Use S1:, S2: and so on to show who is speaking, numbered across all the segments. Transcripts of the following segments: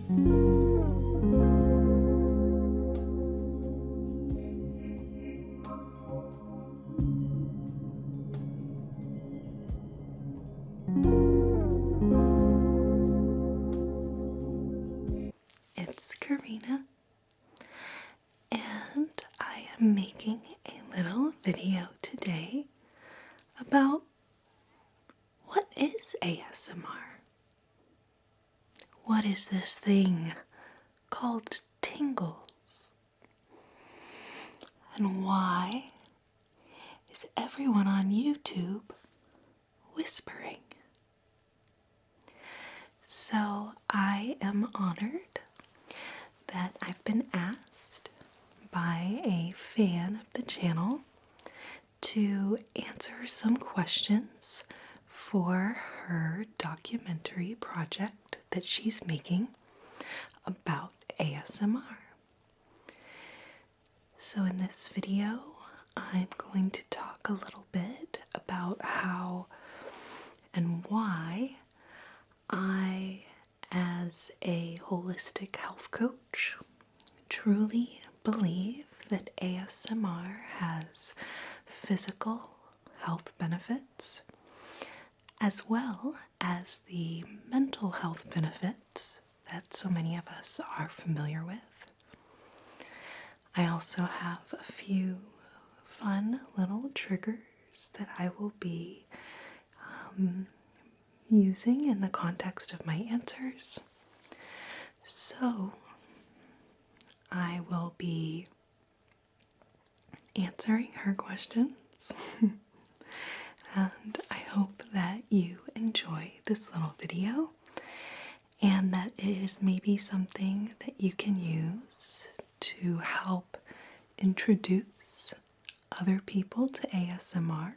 S1: It's Corrina, and I am making a little video today about what is ASMR? What is this thing called tingles? And why is everyone on YouTube whispering? So I am honored that I've been asked by a fan of the channel to answer some questions for her documentary project that she's making about ASMR. So in this video, I'm going to talk a little bit about how and why I, as a holistic health coach, truly believe that ASMR has physical health benefits as well as the mental health benefits that so many of us are familiar with. I also have a few fun little triggers that I will be using in the context of my answers. So I will be answering her questions and I hope that you enjoy this little video and that it is maybe something that you can use to help introduce other people to ASMR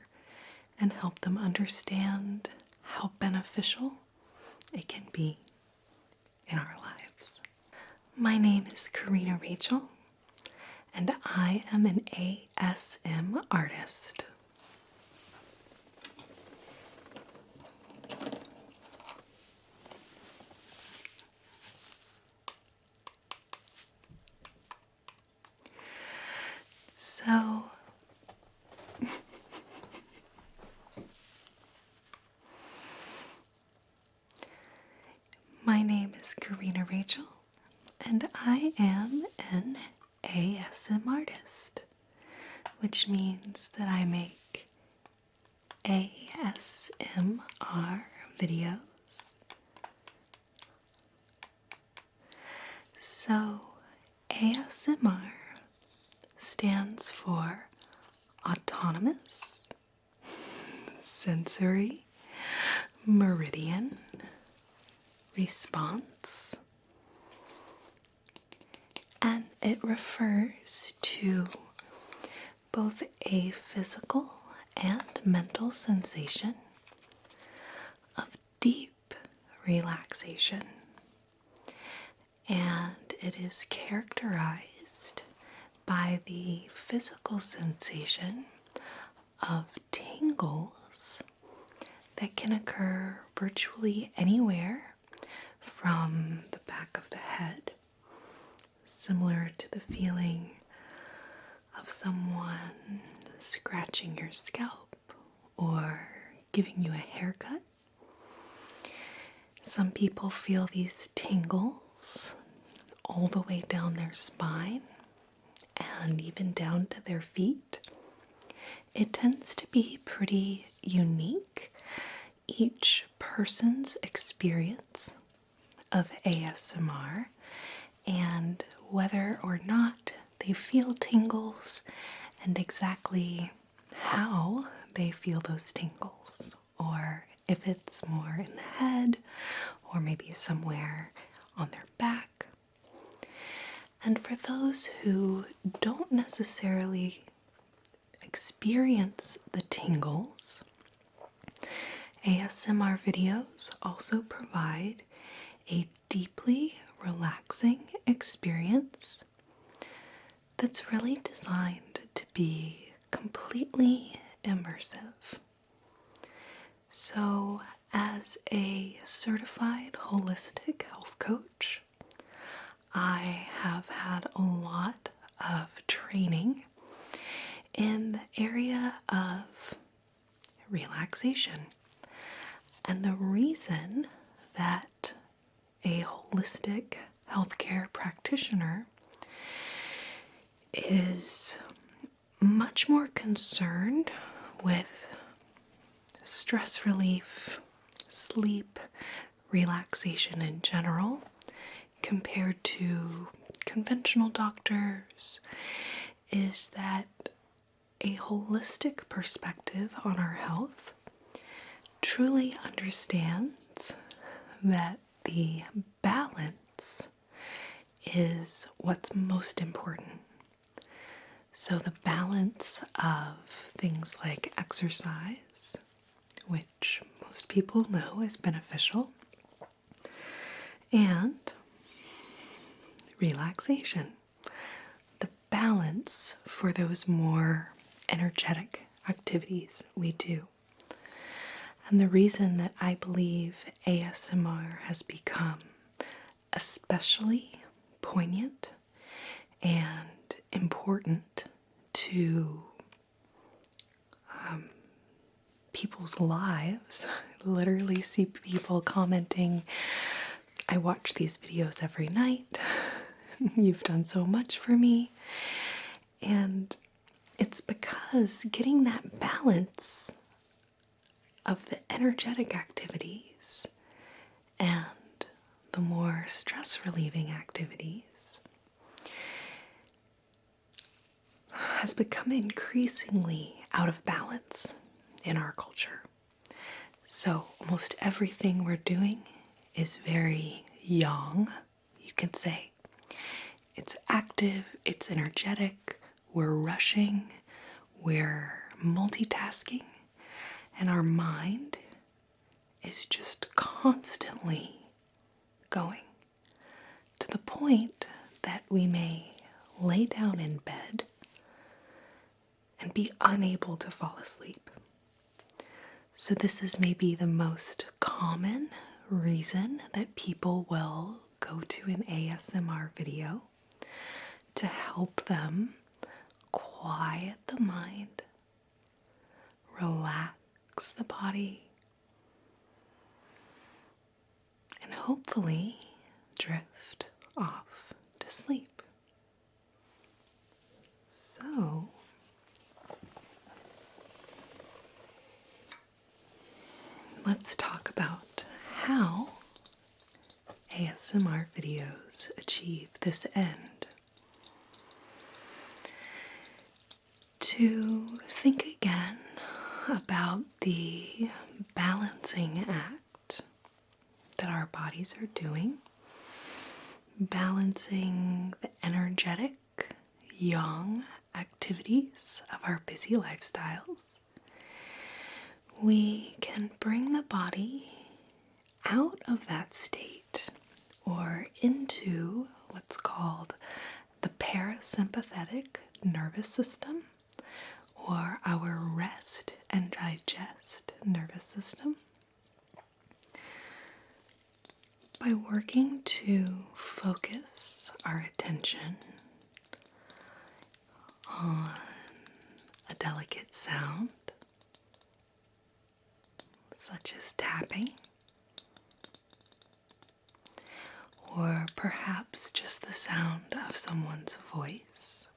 S1: and help them understand how beneficial it can be in our lives. My name is Corrina Rachel, and I am an ASM artist. So, my name is Corrina Rachel, and I am an ASM artist, which means that I make ASMR videos. So, ASMR stands for Autonomous Sensory Meridian Response, and it refers to both a physical and mental sensation of deep relaxation, and it is characterized by the physical sensation of tingles that can occur virtually anywhere from the back of the head, similar to the feeling of someone scratching your scalp or giving you a haircut. Some people feel these tingles all the way down their spine and even down to their feet. It tends to be pretty unique. Each person's experience of ASMR and whether or not they feel tingles and exactly how they feel those tingles, or if it's more in the head or maybe somewhere on their back. And for those who don't necessarily experience the tingles, ASMR videos also provide a deeply relaxing experience that's really designed to be completely immersive. So, as a certified holistic health coach, I have had a lot of training in the area of relaxation. And the reason that a holistic healthcare practitioner is much more concerned with stress relief, sleep, relaxation in general, compared to conventional doctors, is that a holistic perspective on our health truly understands that the balance is what's most important. So the balance of things like exercise, which most people know is beneficial, and relaxation. The balance for those more energetic activities we do. And the reason that I believe ASMR has become especially poignant and important to people's lives. I literally see people commenting, I watch these videos every night. You've done so much for me. And it's because getting that balance of the energetic activities and the more stress relieving activities has become increasingly out of balance in our culture. So almost everything we're doing is very yang, you can say. It's active, it's energetic, we're rushing, we're multitasking, and our mind is just constantly going to the point that we may lay down in bed and be unable to fall asleep. So this is maybe the most common reason that people will go to an ASMR video to help them quiet the mind, relax the body, and hopefully drift off to sleep. So, let's talk about how ASMR videos achieve this end. To think again about the balancing act that our bodies are doing, balancing the energetic, yang activities of our busy lifestyles, we can bring the body out of that state or into what's called the parasympathetic nervous system, or our rest and digest nervous system, by working to focus our attention on a delicate sound, such as tapping, or perhaps just the sound of someone's voice,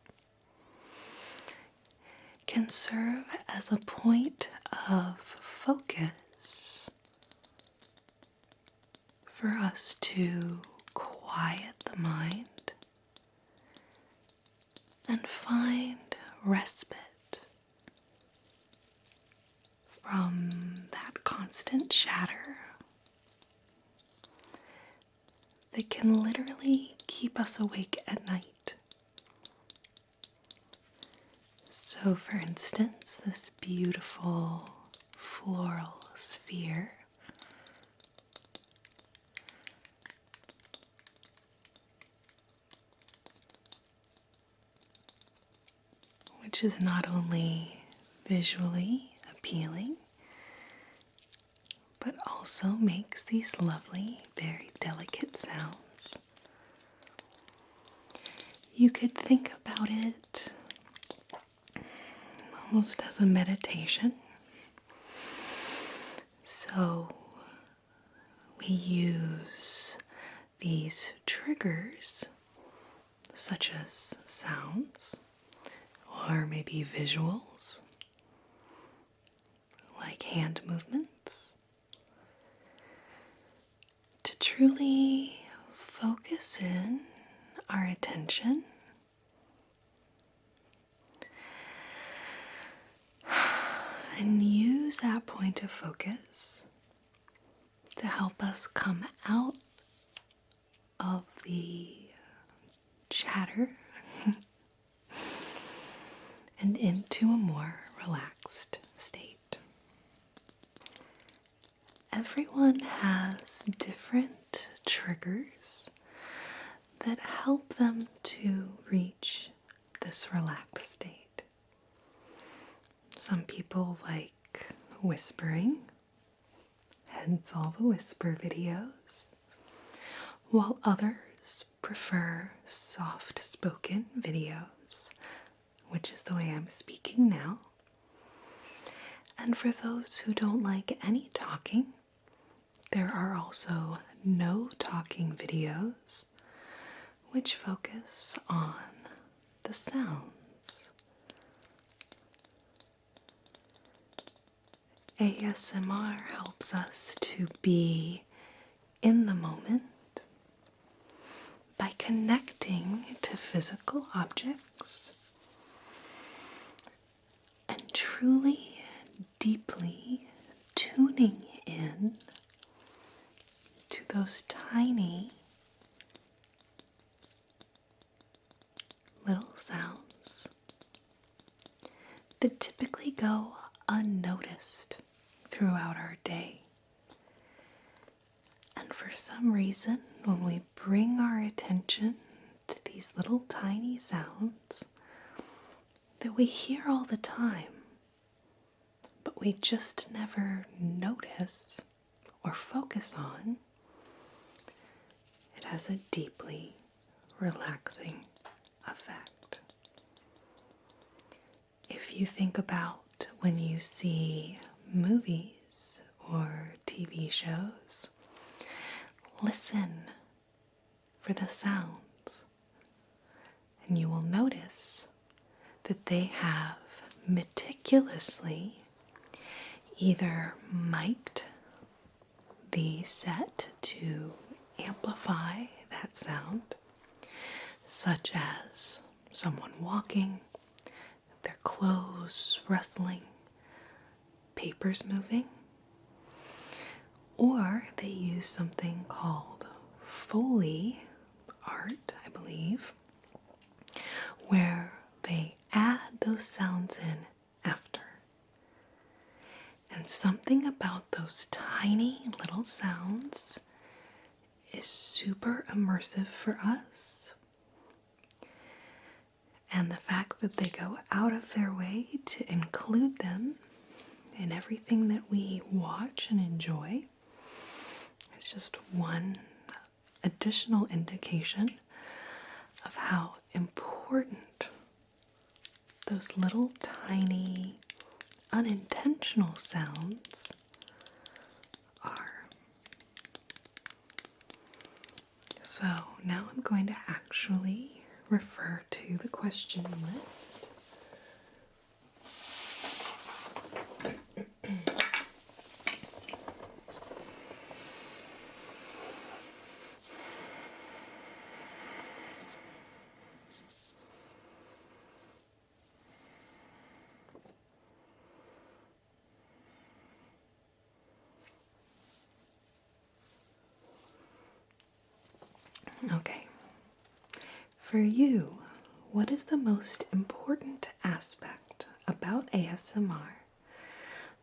S1: can serve as a point of focus for us to quiet the mind and find respite from that constant chatter that can literally keep us awake at night. So, for instance, this beautiful floral sphere which is not only visually appealing, but also makes these lovely, very delicate sounds. You could think about it almost as a meditation. So we use these triggers, such as sounds or maybe visuals, like hand movements, to truly focus in our attention and use that point of focus to help us come out of the chatter and into a more relaxed state. Everyone has different triggers that help them to reach this relaxed state. Some people like whispering, hence all the whisper videos, while others prefer soft-spoken videos, which is the way I'm speaking now. And for those who don't like any talking, there are also no talking videos, which focus on the sounds. ASMR helps us to be in the moment by connecting to physical objects and truly, deeply tuning in to those tiny little sounds that typically go unnoticed throughout our day. And for some reason, when we bring our attention to these little tiny sounds that we hear all the time, but we just never notice or focus on, it has a deeply relaxing effect. If you think about when you see movies or TV shows, listen for the sounds, and you will notice that they have meticulously either mic'd the set to amplify that sound, such as someone walking, their clothes rustling, papers moving, or they use something called Foley art, I believe, where they add those sounds in after. And something about those tiny little sounds is super immersive for us. And the fact that they go out of their way to include them in everything that we watch and enjoy is just one additional indication of how important those little tiny unintentional sounds are. So now I'm going to actually refer to the question list. Okay. For you, what is the most important aspect about ASMR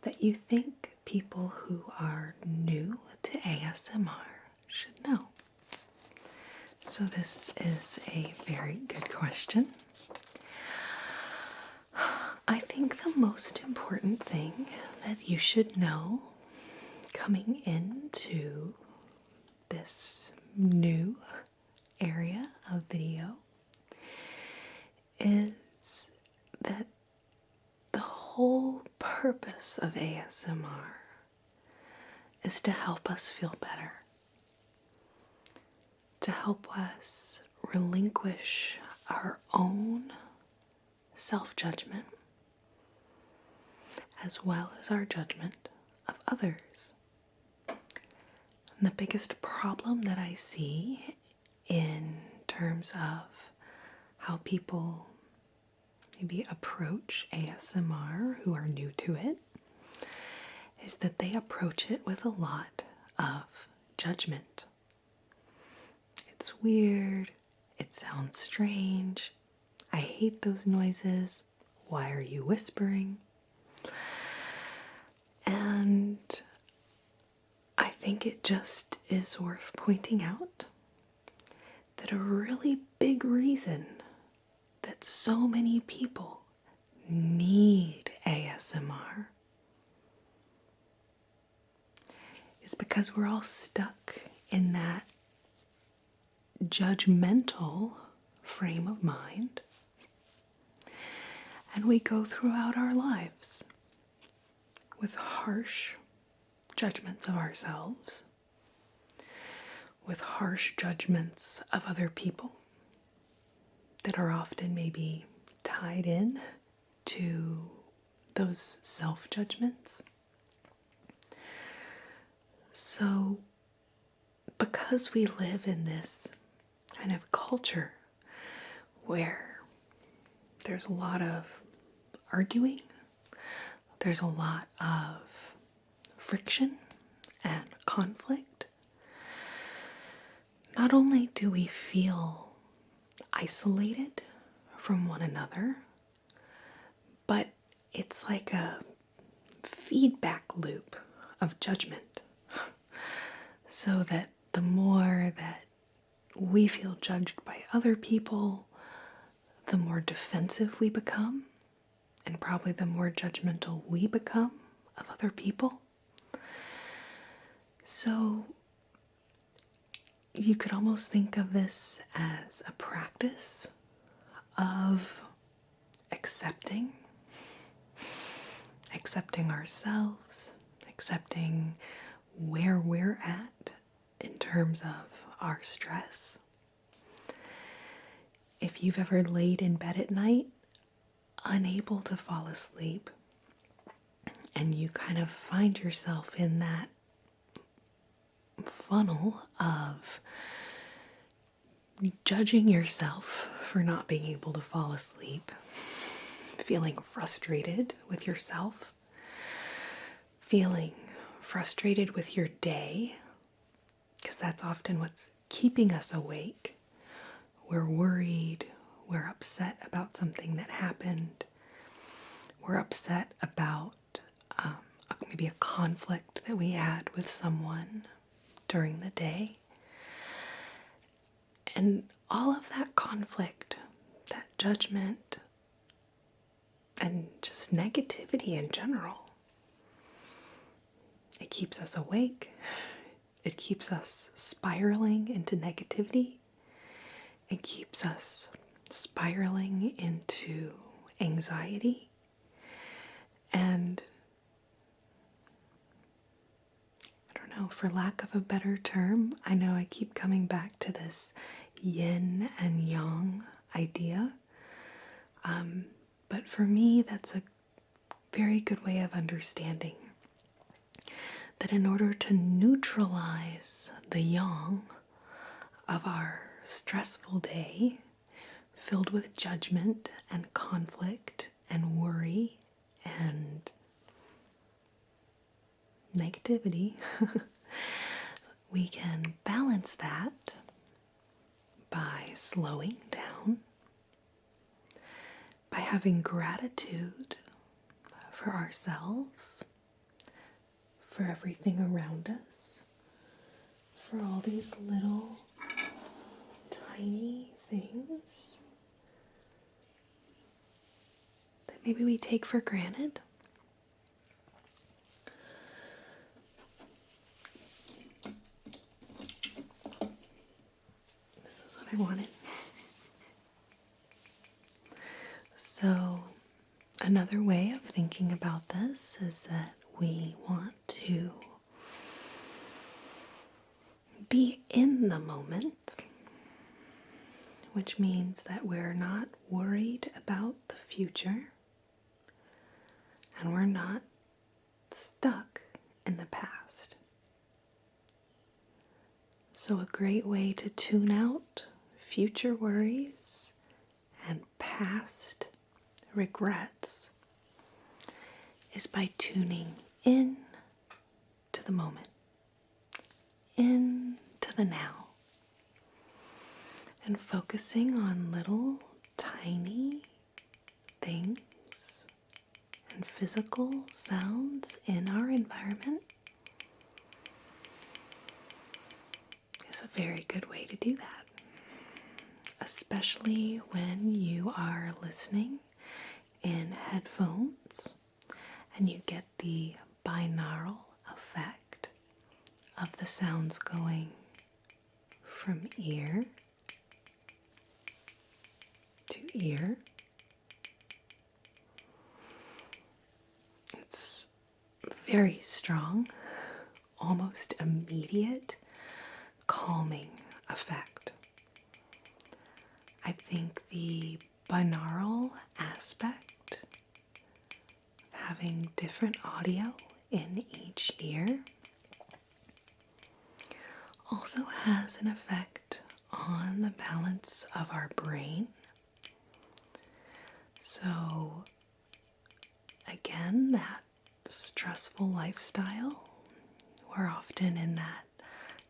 S1: that you think people who are new to ASMR should know? So this is a very good question. I think the most important thing that you should know coming into this new area of video is that the whole purpose of ASMR is to help us feel better, to help us relinquish our own self-judgment as well as our judgment of others. And the biggest problem that I see in terms of how people maybe approach ASMR who are new to it is that they approach it with a lot of judgment. It's weird. It sounds strange. I hate those noises. Why are you whispering? And I think it just is worth pointing out that a really big reason that so many people need ASMR is because we're all stuck in that judgmental frame of mind, and we go throughout our lives with harsh judgments of ourselves, with harsh judgments of other people that are often maybe tied in to those self-judgments. So, because we live in this kind of culture where there's a lot of arguing, there's a lot of friction and conflict, not only do we feel isolated from one another, but it's like a feedback loop of judgment. So that the more that we feel judged by other people, the more defensive we become, and probably the more judgmental we become of other people. So you could almost think of this as a practice of accepting ourselves, accepting where we're at in terms of our stress. If you've ever laid in bed at night, unable to fall asleep, and you kind of find yourself in that funnel of judging yourself for not being able to fall asleep, feeling frustrated with yourself, feeling frustrated with your day, because that's often what's keeping us awake. We're worried, we're upset about something that happened, we're upset about maybe a conflict that we had with someone during the day. And all of that conflict, that judgment, and just negativity in general, it keeps us awake. It keeps us spiraling into negativity. It keeps us spiraling into anxiety. And I don't know, for lack of a better term, I know I keep coming back to this yin and yang idea. But for me, that's a very good way of understanding that in order to neutralize the yang of our stressful day, filled with judgment and conflict and worry and negativity, we can balance that by slowing down, by having gratitude for ourselves, for everything around us, for all these little tiny things that maybe we take for granted. This is what I wanted. So, another way of thinking about this is that we want to be in the moment, which means that we're not worried about the future and we're not stuck in the past. So, a great way to tune out future worries and past regrets is by tuning in to the moment, into the now, and focusing on little tiny things and physical sounds in our environment is a very good way to do that, especially when you are listening in headphones and you get the binaural effect of the sounds going from ear to ear. It's very strong, almost immediate calming effect. I think the binaural aspect of having different audio in each ear also has an effect on the balance of our brain. So, again, that stressful lifestyle, we're often in that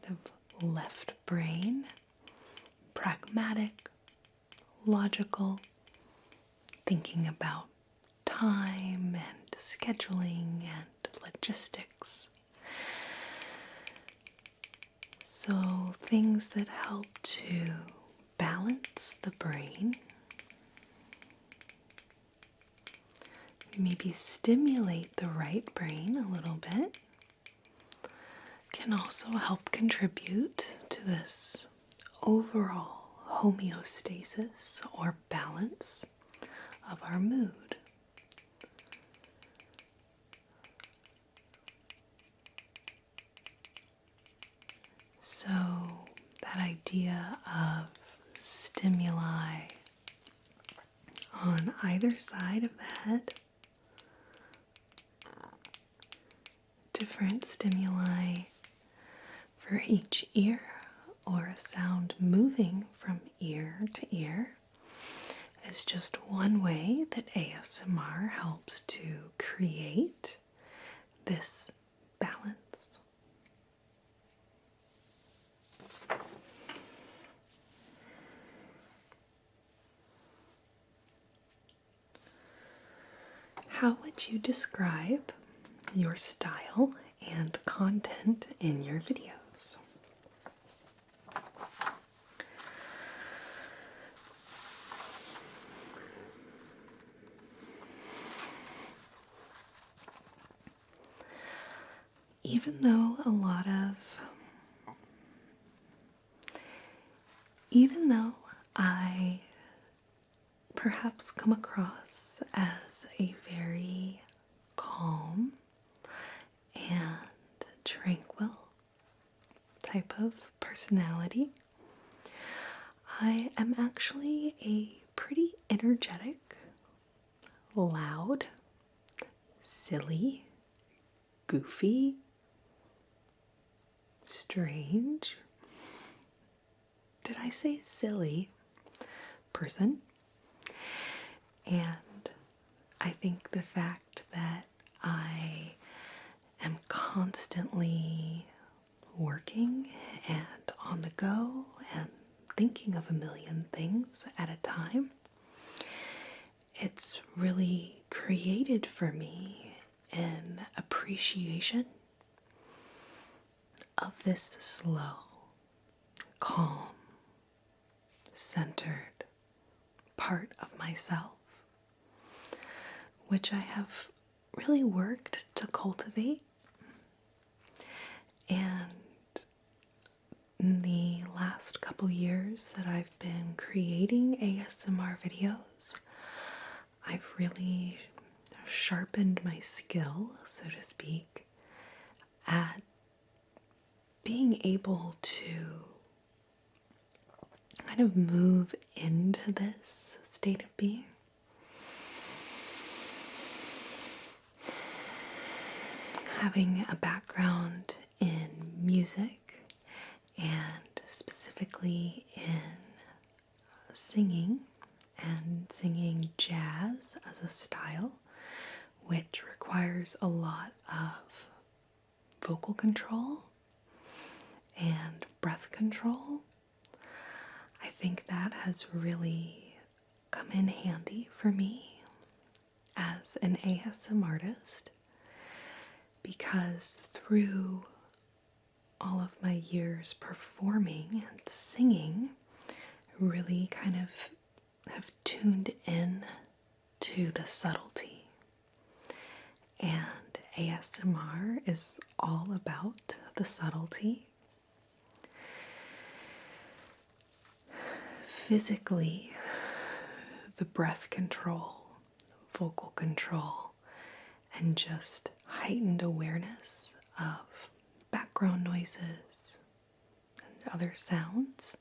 S1: kind of left brain, pragmatic, logical, thinking about time and scheduling and logistics. So, things that help to balance the brain, maybe stimulate the right brain a little bit, can also help contribute to this overall homeostasis or balance of our mood. So, that idea of stimuli on either side of the head, different stimuli for each ear, or a sound moving from ear to ear, is just one way that ASMR helps to create this balance. How would you describe your style and content in your videos? Even though I perhaps come across as a very calm and tranquil type of personality, I am actually a pretty energetic, loud, silly, goofy, strange, did I say silly, person. And I think the fact that I am constantly working and on the go and thinking of a million things at a time, it's really created for me an appreciation of this slow, calm, centered part of myself, which I have really worked to cultivate. And in the last couple years that I've been creating ASMR videos, I've really sharpened my skill, so to speak, at being able to kind of move into this state of being. Having a background in music and specifically in singing and singing jazz as a style, which requires a lot of vocal control and breath control, I think that has really come in handy for me as an ASM artist, because through all of my years performing and singing, I really kind of have tuned in to the subtlety. And ASMR is all about the subtlety. Physically, the breath control, vocal control, and just heightened awareness of background noises and other sounds,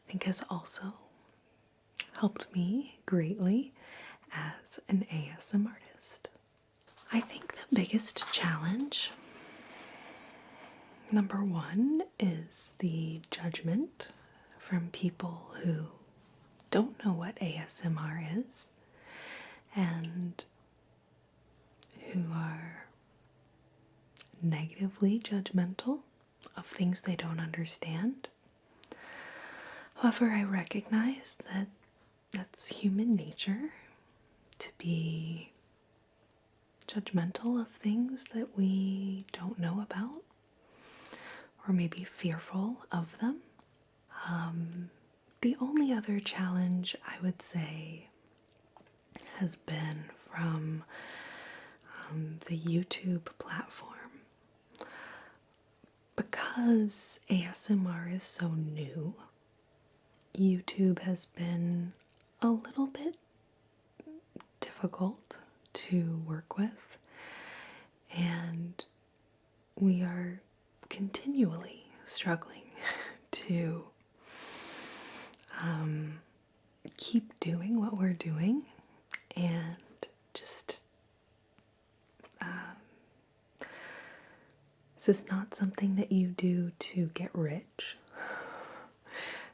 S1: I think has also helped me greatly as an ASM artist. I think the biggest challenge, number one, is the judgment from people who don't know what ASMR is and who are negatively judgmental of things they don't understand. However, I recognize that that's human nature, to be judgmental of things that we don't know about, or maybe fearful of them. The only other challenge I would say has been from the YouTube platform. Because ASMR is so new, YouTube has been a little bit difficult to work with, and we are continually struggling to keep doing what we're doing and just this is not something that you do to get rich.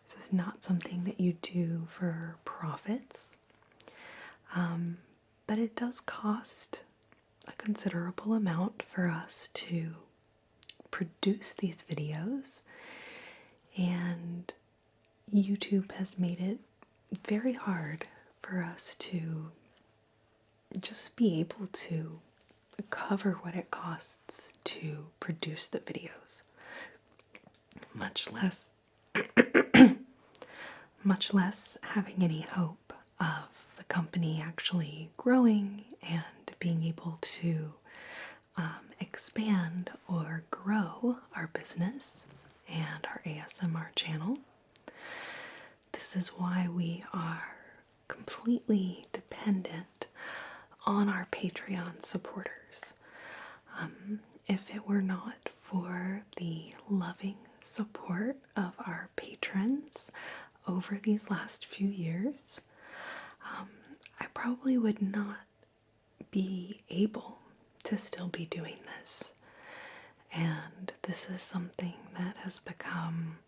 S1: This is not something that you do for profits. But it does cost a considerable amount for us to produce these videos, and YouTube has made it very hard for us to just be able to cover what it costs to produce the videos, much less having any hope of the company actually growing and being able to expand or grow our business and our ASMR channel. This is why we are completely dependent on our Patreon supporters. If it were not for the loving support of our patrons over these last few years, I probably would not be able to still be doing this. And this is something that has become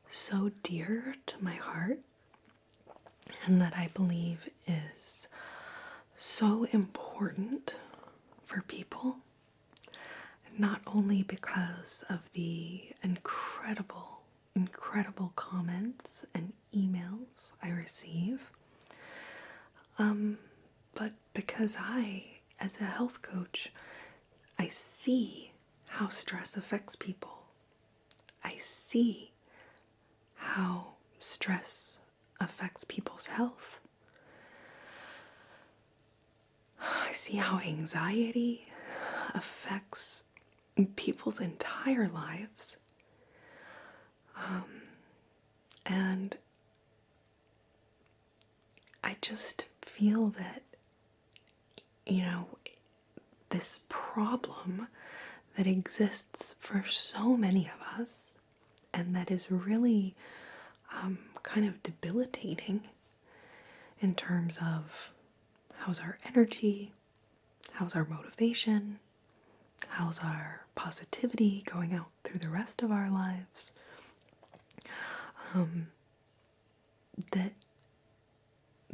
S1: so dear to my heart, and that I believe is so important for people, not only because of the incredible comments and emails I receive, but because I, as a health coach, I see how stress affects people. I see how stress affects people's health. I see how anxiety affects people's entire lives. And I just feel that this problem that exists for so many of us and that is really kind of debilitating in terms of how's our energy, how's our motivation, how's our positivity going out through the rest of our lives. That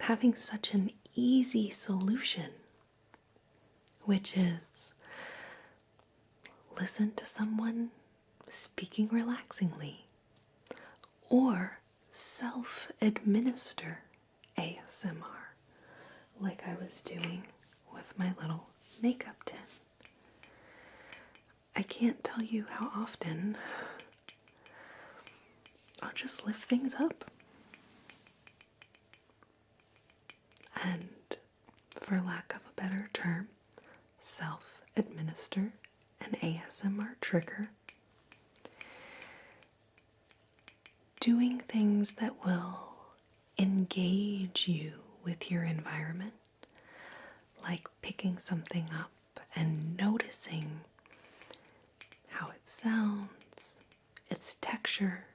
S1: having such an easy solution, which is listen to someone speaking relaxingly or self-administer ASMR like I was doing with my little makeup tin. I can't tell you how often I'll just lift things up and, for lack of a better term, self-administer an ASMR trigger, doing things that will engage you with your environment, like picking something up and noticing how it sounds, its texture,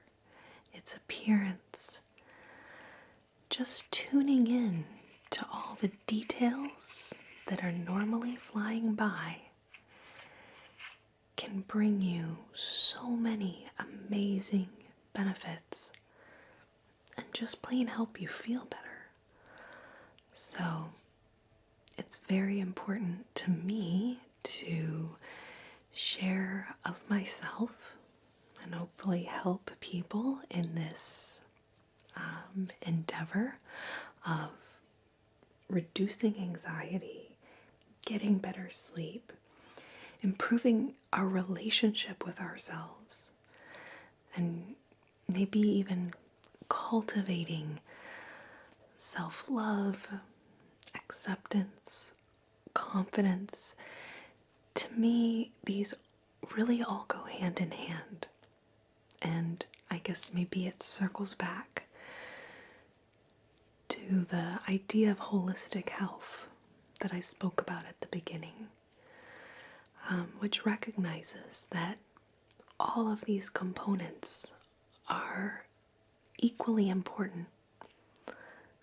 S1: its appearance, just tuning in to all the details that are normally flying by can bring you so many amazing benefits and just plain help you feel better. So it's very important to me to share of myself and hopefully help people in this endeavor of reducing anxiety, getting better sleep, improving our relationship with ourselves, and maybe even cultivating self-love, acceptance, confidence. To me, these really all go hand in hand. And I guess maybe it circles back to the idea of holistic health that I spoke about at the beginning, which recognizes that all of these components are equally important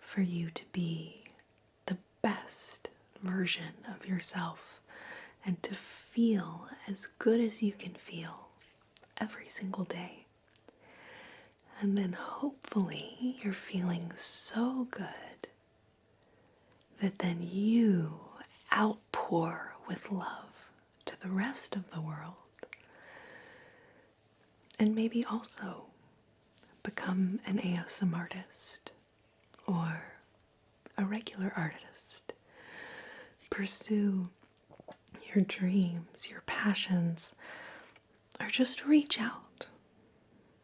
S1: for you to be the best version of yourself and to feel as good as you can feel every single day. And then hopefully you're feeling so good that then you outpour with love to the rest of the world. And maybe also become an ASMR artist or a regular artist. Pursue your dreams, your passions, or just reach out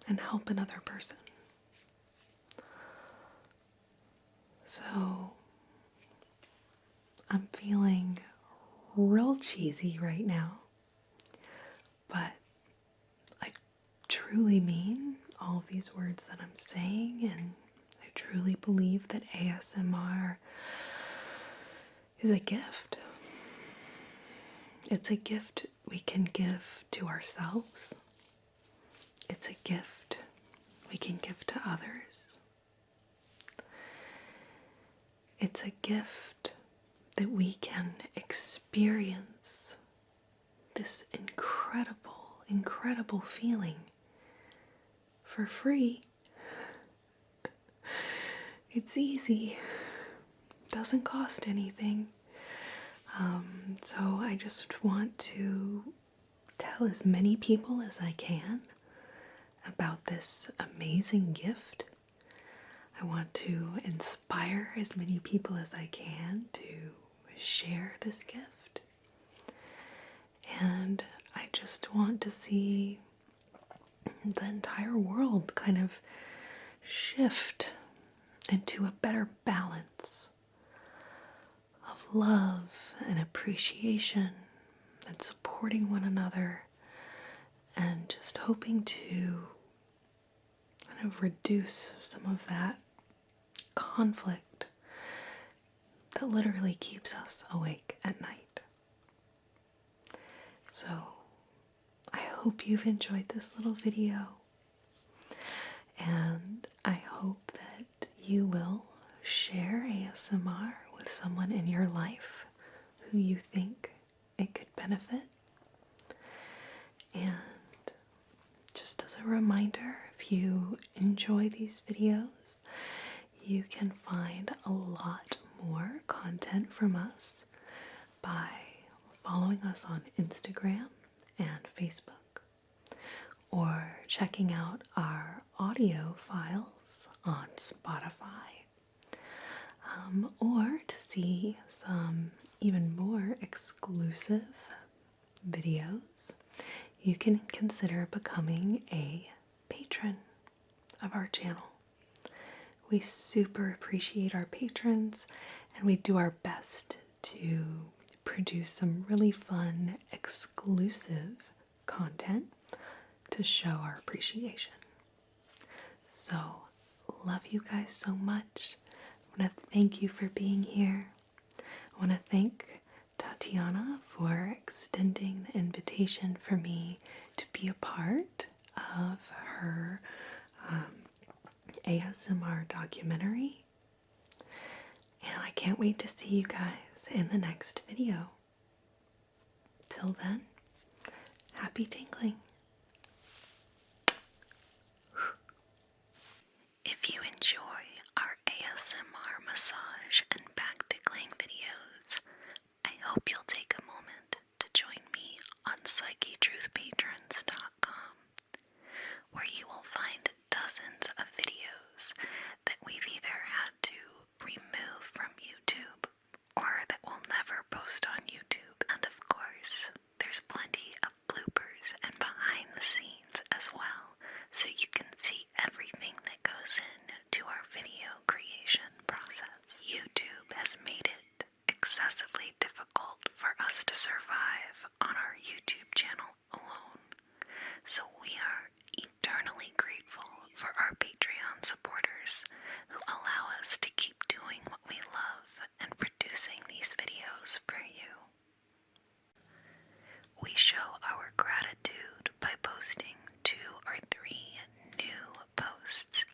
S1: and help another person. So I'm feeling real cheesy right now, but I truly mean all these words that I'm saying, and I truly believe that ASMR is a gift. It's a gift we can give to ourselves. It's a gift we can give to others. It's a gift that we can experience this incredible, incredible feeling for free. It's easy. Doesn't cost anything. So I just want to tell as many people as I can about this amazing gift. I want to inspire as many people as I can to share this gift. And I just want to see the entire world kind of shift into a better balance of love and appreciation and supporting one another, and just hoping to kind of reduce some of that conflict that literally keeps us awake at night. So I hope you've enjoyed this little video, and I hope that you will share ASMR with someone in your life who you think it could benefit. And just as a reminder, if you enjoy these videos, you can find a lot more content from us by following us on Instagram and Facebook, or checking out our audio files on Spotify, or to see some even more exclusive videos, you can consider becoming a patron of our channel. We super appreciate our patrons, and we do our best to produce some really fun, exclusive content to show our appreciation. So, love you guys so much. I want to thank you for being here. I want to thank Tatiana for extending the invitation for me to be a part of her ASMR documentary. And I can't wait to see you guys in the next video. Till then, happy tingling. If you enjoy our ASMR massage and back tickling videos, I hope you'll take a moment to join me on Psychetruthpatrons.com, where you will find dozens of videos that we've either had to remove from YouTube or that we'll never post on YouTube. And of course, there's plenty of bloopers and behind the scenes as well, so you can see everything that goes into our video creation process. YouTube has made it excessively difficult for us to survive on our YouTube channel alone, so we are eternally grateful for our Patreon supporters who allow us to keep doing what we love and producing these videos for you. We show our gratitude by posting 2 or 3 new posts